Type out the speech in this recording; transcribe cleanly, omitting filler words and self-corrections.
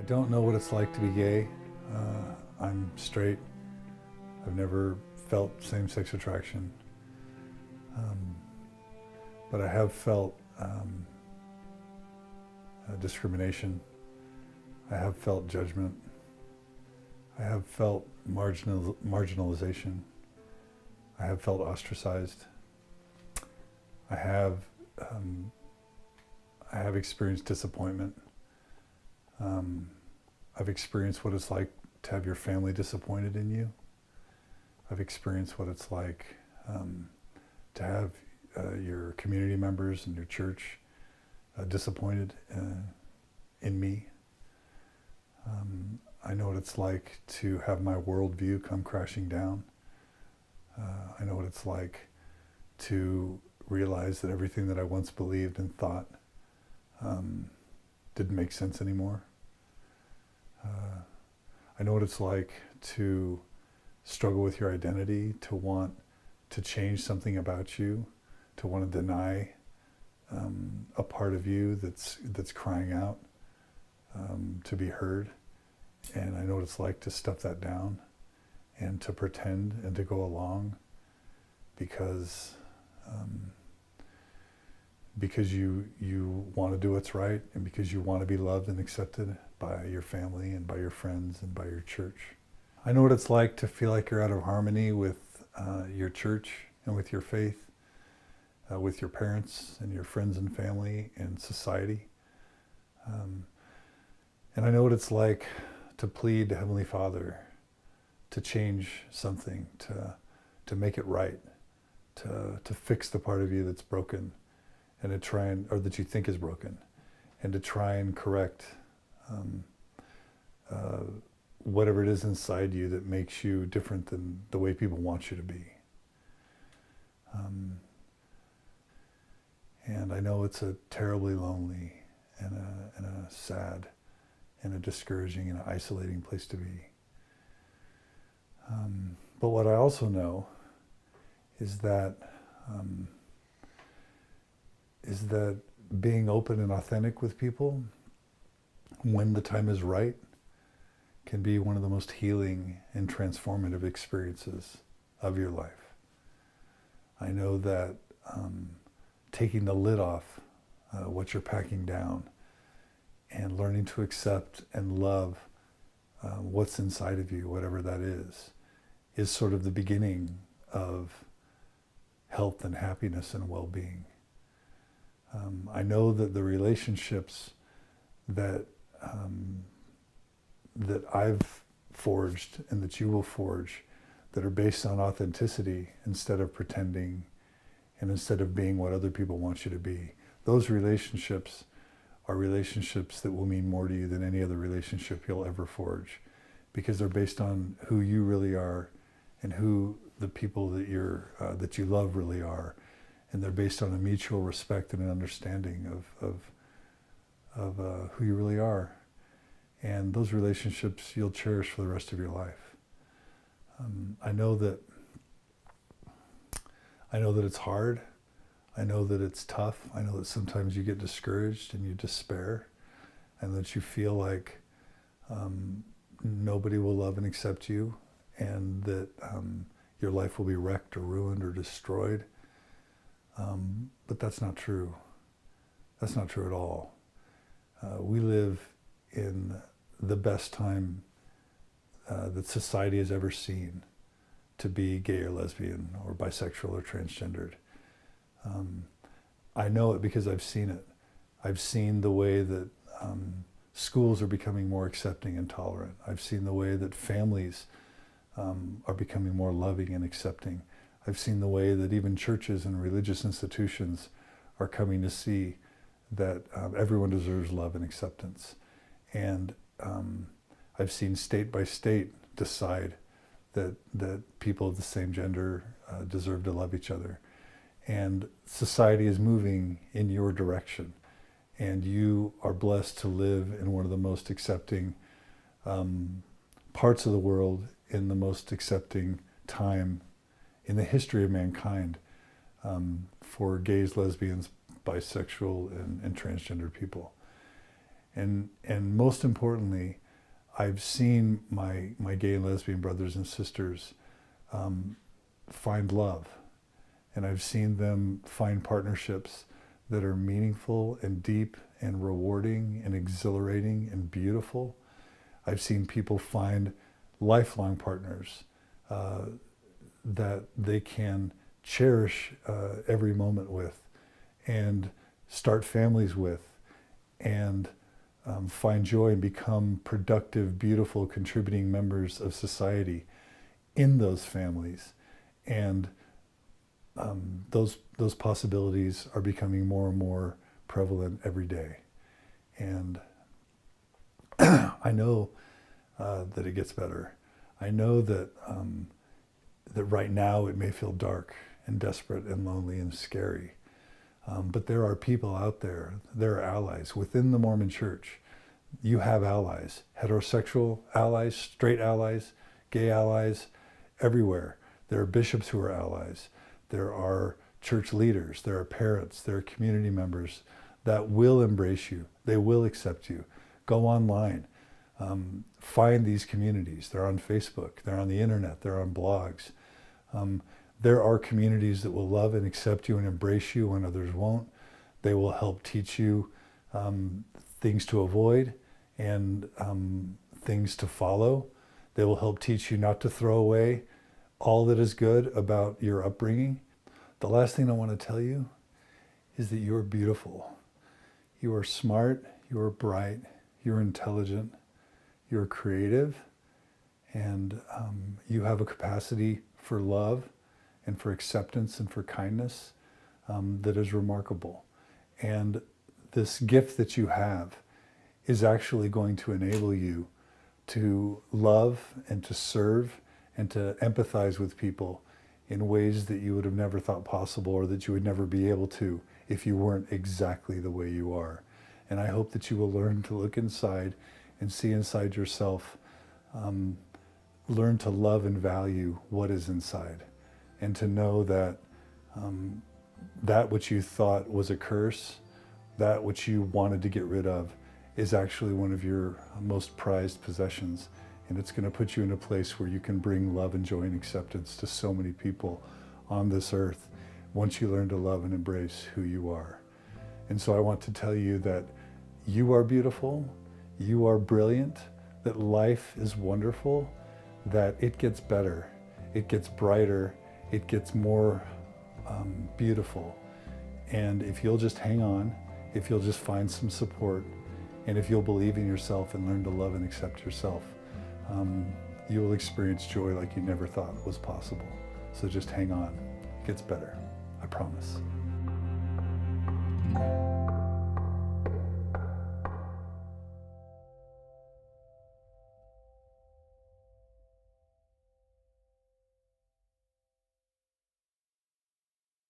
don't know what it's like to be gay. I'm straight. I've never felt same-sex attraction. But I have felt discrimination. I have felt judgment. I have felt marginalization. I have felt ostracized. I have experienced disappointment. I've experienced what it's like to have your family disappointed in you. I've experienced what it's like to have your community members and your church disappointed in me. I know what it's like to have my worldview come crashing down. I know what it's like to realize that everything that I once believed and thought didn't make sense anymore. I know what it's like to struggle with your identity, to want to change something about you, to want to deny a part of you that's crying out to be heard. And I know what it's like to stuff that down and to pretend and to go along because you want to do what's right and because you want to be loved and accepted by your family and by your friends and by your church. I know what it's like to feel like you're out of harmony with your church and with your faith, with your parents and your friends and family and society. And I know what it's like to plead to Heavenly Father to change something, to make it right, to fix the part of you that's broken, and to try and, or that you think is broken, and to try and correct whatever it is inside you that makes you different than the way people want you to be. And I know it's a terribly lonely and a sad and a discouraging and an isolating place to be. But what I also know is that being open and authentic with people when the time is right can be one of the most healing and transformative experiences of your life. I know that taking the lid off what you're packing down and learning to accept and love what's inside of you, whatever that is sort of the beginning of health and happiness and well-being. I know that the relationships that I've forged and that you will forge that are based on authenticity instead of pretending and instead of being what other people want you to be, those relationships are relationships that will mean more to you than any other relationship you'll ever forge, because they're based on who you really are and who the people that you love really are, and they're based on a mutual respect and an understanding of who you really are. And those relationships you'll cherish for the rest of your life. I know that it's hard. I know that it's tough. I know that sometimes you get discouraged and you despair, and that you feel like nobody will love and accept you, and that your life will be wrecked or ruined or destroyed. But that's not true. That's not true at all. We live in the best time that society has ever seen to be gay or lesbian or bisexual or transgendered. I know it because I've seen it. I've seen the way that schools are becoming more accepting and tolerant. I've seen the way that families are becoming more loving and accepting. I've seen the way that even churches and religious institutions are coming to see that everyone deserves love and acceptance. And I've seen state by state decide that people of the same gender deserve to love each other. And society is moving in your direction. And you are blessed to live in one of the most accepting parts of the world, in the most accepting time in the history of mankind for gays, lesbians, bisexual, and transgender people. And most importantly, I've seen my gay and lesbian brothers and sisters find love. And I've seen them find partnerships that are meaningful and deep and rewarding and exhilarating and beautiful. I've seen people find lifelong partners that they can cherish every moment with, and start families with, and find joy and become productive, beautiful, contributing members of society in those families. And those possibilities are becoming more and more prevalent every day. And I know that it gets better. I know that that right now it may feel dark and desperate and lonely and scary. But there are people out there, there are allies within the Mormon Church. You have allies, heterosexual allies, straight allies, gay allies, everywhere. There are bishops who are allies. There are church leaders, there are parents, there are community members that will embrace you. They will accept you. Go online. Find these communities. They're on Facebook, they're on the internet, they're on blogs. There are communities that will love and accept you and embrace you when others won't. They will help teach you things to avoid and things to follow. They will help teach you not to throw away all that is good about your upbringing. The last thing I want to tell you is that you're beautiful. You are smart, you're bright, you're intelligent, you're creative, and you have a capacity for love and for acceptance and for kindness that is remarkable. And this gift that you have is actually going to enable you to love and to serve and to empathize with people in ways that you would have never thought possible, or that you would never be able to if you weren't exactly the way you are. And I hope that you will learn to look inside and see inside yourself, learn to love and value what is inside, and to know that that which you thought was a curse, that which you wanted to get rid of, is actually one of your most prized possessions. And it's going to put you in a place where you can bring love and joy and acceptance to so many people on this earth once you learn to love and embrace who you are. And so I want to tell you that you are beautiful, you are brilliant, that life is wonderful, that it gets better, it gets brighter, it gets more beautiful. And if you'll just hang on, if you'll just find some support, and if you'll believe in yourself and learn to love and accept yourself, you will experience joy like you never thought was possible. So just hang on. It gets better. I promise.